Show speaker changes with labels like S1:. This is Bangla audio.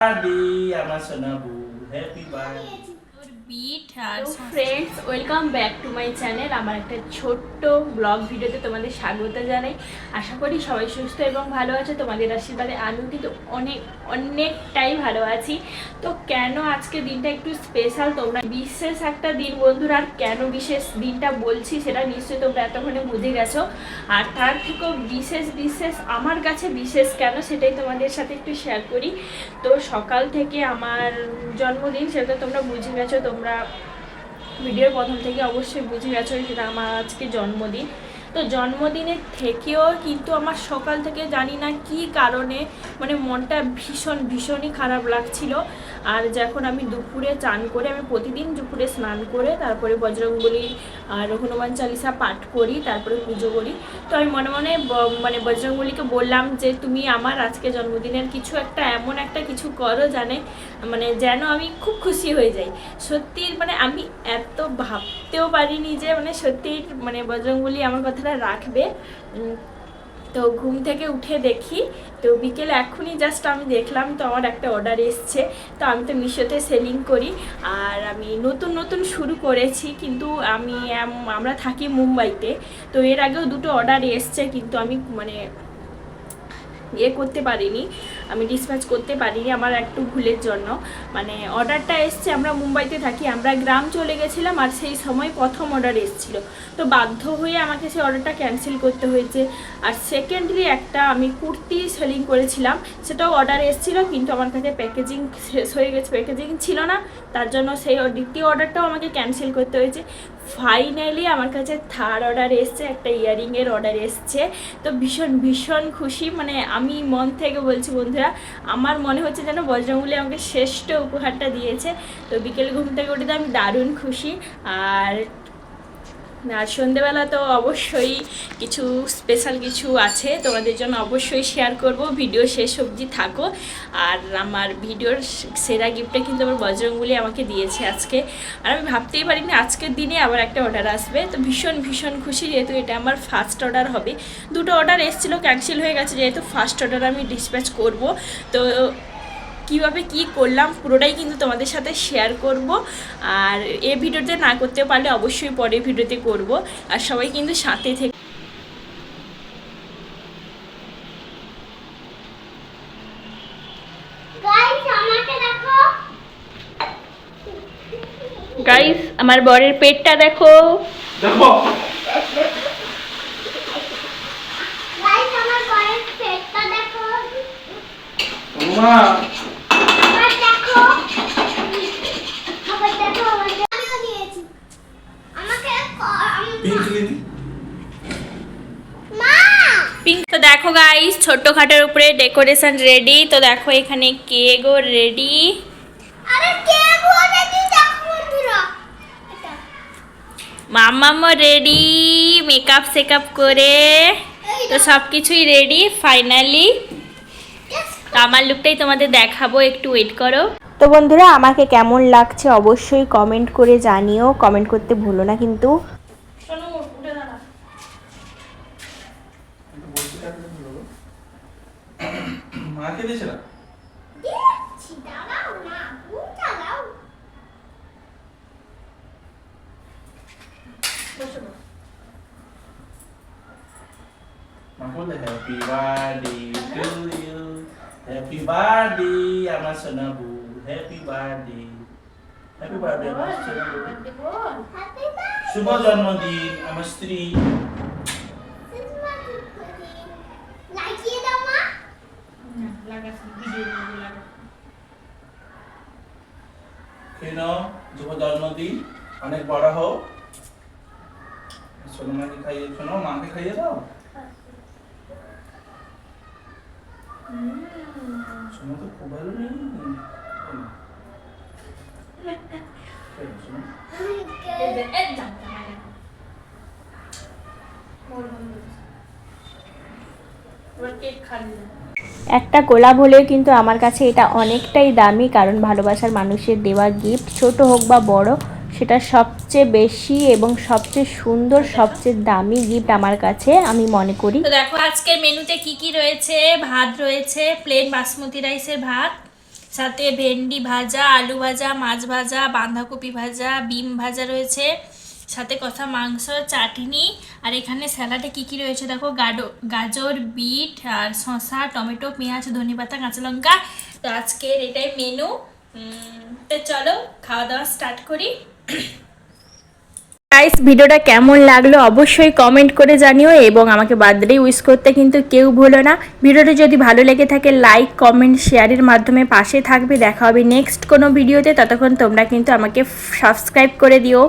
S1: আমার সোনাবু happy birthday.
S2: Friends, welcome back to my channel. আমার একটা ছোট্ট ব্লগ ভিডিওতে তোমাদের স্বাগত জানাই। আশা করি সবাই সুস্থ এবং ভালো আছে। তোমাদের আশীর্বাদে আমি কিন্তু অনেকটাই ভালো আছি। তো কেন আজকে দিনটা একটু স্পেশাল, তোমরা বিশেষ একটা দিন বন্ধুরা। আর কেন বিশেষ দিনটা বলছি সেটা নিশ্চয়ই তোমরা এতক্ষণে বুঝে গেছো। আর তার থেকেও বিশেষ আমার কাছে বিশেষ কেন সেটাই তোমাদের সাথে একটু শেয়ার করি। তো সকাল থেকে আমার জন্মদিন, সেটা তোমরা বুঝে গেছো। তোমরা ভিডিওর প্রথম থেকে অবশ্যই বুঝে গেছো সেটা আমার আজকে জন্মদিন। তো জন্মদিনের থেকেও কিন্তু আমার সকাল থেকে জানি না কি কারণে মানে মনটা ভীষণই খারাপ লাগছিল। আর যখন আমি দুপুরে চান করে, আমি প্রতিদিন দুপুরে স্নান করে তারপরে বজরংবলী আর হনুমান চালিসা পাঠ করি, তারপরে পুজো করি। তো আমি মনে মনে মানে বজরংবলীকে বললাম যে তুমি আমার আজকে জন্মদিনের কিছু একটা এমন একটা কিছু করো যেন আমি খুব খুশি হয়ে যাই। সত্যি মানে আমি এত ভাবতেও পারিনি যে মানে সত্যি মানে বজরংবলী আমার কথাটা রাখবে। তো ঘুম থেকে উঠে দেখি, তো বিকেলে এখনই জাস্ট আমি দেখলাম, তো আমার একটা অর্ডার এসছে। তো আমি তো মিশোতে সেলিং করি, আর আমি নতুন শুরু করেছি, কিন্তু আমরা থাকি মুম্বাইতে। তো এর আগেও দুটো অর্ডার এসছে, কিন্তু আমি মানে করতে পারিনি, আমি ডিসপ্যাচ করতে পারিনি আমার একটু ভুলের জন্য। মানে অর্ডারটা এসছে, আমরা মুম্বাইতে থাকি, আমরা গ্রাম চলে গেছিলাম, আর সেই সময় প্রথম অর্ডার এসেছিলো। তো বাধ্য হয়ে আমাকে সেই অর্ডারটা ক্যান্সেল করতে হয়েছে। আর সেকেন্ডলি একটা আমি কুর্তি সেলিং করেছিলাম, সেটাও অর্ডার এসেছিলো, কিন্তু আমার কাছে প্যাকেজিং শেষ হয়ে গেছে, প্যাকেজিং ছিল না, তার জন্য সেই দ্বিতীয় অর্ডারটাও আমাকে ক্যান্সেল করতে হয়েছে। ফাইনালি আমার কাছে থার্ড অর্ডার এসছে, একটা ইয়াররিংয়ের অর্ডার এসছে। তো ভীষণ খুশি, মানে আমি মন থেকে বলছি বন্ধুরা, আমার মনে হচ্ছে যেন বজরংবলী আমাকে শ্রেষ্ঠ উপহারটা দিয়েছে। তো বিকেল ঘুম থেকে উঠে তো আমি দারুণ খুশি। আর সন্ধেবেলা তো অবশ্যই কিছু স্পেশাল কিছু আছে তোমাদের জন্য, অবশ্যই শেয়ার করব, ভিডিও শেষ অবধি থাকো। আর আমার ভিডিওর সেরা গিফটটা কিন্তু আমার বজরংবলী আমাকে দিয়েছে আজকে। আর আমি ভাবতেই পারিনি আজকের দিনে আবার একটা অর্ডার আসবে। তো ভীষণ খুশি, যেহেতু এটা আমার ফার্স্ট অর্ডার হবে। দুটো অর্ডার এসেছিলো, ক্যান্সেল হয়ে গেছে, যেহেতু ফার্স্ট অর্ডার আমি ডিসপ্যাচ করব। তো কীভাবে কি করলাম পুরোটাই কিন্তু তোমাদের সাথে শেয়ার করব। আর এই ভিডিওতে না করতে পারলে অবশ্যই পরের ভিডিওতে করব। আর সবাই কিন্তু সাথে থেকে গাইস, আমার বরের পেটটা দেখো।
S1: দেখো
S3: গাইস, আমার বরের পেটটা দেখো।
S1: মা
S3: আবার দেখো, আবার দেখো, আমিও নিয়েছি। আমাকে
S1: পিঙ্ক লিলি
S3: মা
S2: পিঙ্ক। তো দেখো গাইস, ছোট্টখাটোর উপরে ডেকোরেশন রেডি। তো দেখো এখানে কেকও রেডি,
S3: আরে কে বলেছি দেখো বন্ধুরা, এটা
S2: মাম্মামও রেডি, মেকআপ সেকআপ করে। তো সব কিছুই রেডি ফাইনালি। তো আমার লুকটাই তোমাদের দেখাবো, একটু ওয়েট করো।
S4: তো বন্ধুরা, আমাকে কেমন লাগছে অবশ্যই কমেন্ট করে জানিও, কমেন্ট করতে ভুলো না কিন্তু।
S1: মাকে দিয়েছিলাম।
S3: দিচ্ছি, দাঁড়াও না, দাঁড়াও।
S1: মা বলে happy birthday to you, happy birthday আমার সোনাবু, হ্যাপি বার্থডে, হ্যাপি বার্থডে আমার সোনাবু,
S3: হ্যাপি
S1: শুভ জন্মদিন আমার স্ত্রী।
S3: বার্থডে। লাগিয়ে দাও মা।
S1: কেন শুভ জন্মদিন, অনেক বড় হও। সোনা মাকে খাইয়ে, শোনো মাকে খাইয়ে দাও। সোনা তো খুব ভালো নেই।
S4: একটা গোলাপ হলেও কিন্তু আমার কাছে এটা অনেকটাই দামি, কারণ ভালোবাসার মানুষের দেওয়া গিফট ছোট হোক বা বড়, সেটা সবচেয়ে বেশি এবং সবচেয়ে সুন্দর, সবচেয়ে দামি গিফট আমার কাছে আমি মনে করি।
S2: তো দেখো আজকের মেনুতে কি কি রয়েছে। ভাত রয়েছে, প্লেন বাসমতি রাইসের ভাত, সাথে ভেন্ডি ভাজা, আলু ভাজা, মাছ ভাজা, বাঁধাকপি ভাজা, বিম ভাজা রয়েছে, সাথে কষা মাংস, চাটনি। আর এখানে স্যালাডে কী কী রয়েছে দেখো, গাজর, বিট আর শসা, টমেটো, পেঁয়াজ, ধনেপাতা, কাঁচা লঙ্কা। তো আজকের এটাই মেনু। তো চলো খাওয়া দাওয়া স্টার্ট করি।
S4: গাইস, ভিডিওটা কেমন লাগলো অবশ্যই কমেন্ট করে জানিও এবং আমাকে বার্থডে উইশ করতে কিন্তু কেউ ভুলো না। ভিডিওটা যদি ভালো লেগে থাকে লাইক, কমেন্ট, শেয়ারের মাধ্যমে পাশে থাকবে। দেখা হবে নেক্সট কোনো ভিডিওতে, ততক্ষণ তোমরা কিন্তু আমাকে সাবস্ক্রাইব করে দিও।